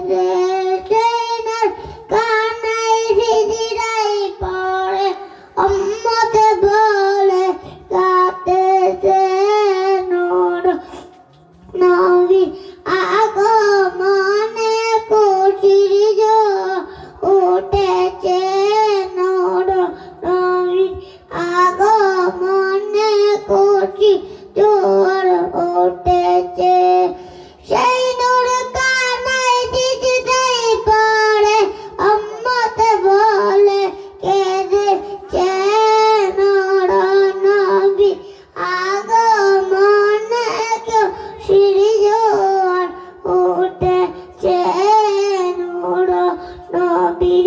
ট্রেনের কানাই ভিজিরাই পড়ে উম্মতে বলে কাঁদেছে নূর নবী আগমনে খুশির জোয়ার উঠেছে নূর নবী আগমনে খুশি জোয়ার উঠেছে সেই নূর কানাই ভিজিরাই পড়ে উম্মতে বলে কেঁদেছে নূর নবী আগমনে খুশির জোয়ার উঠেছে নূর নবীর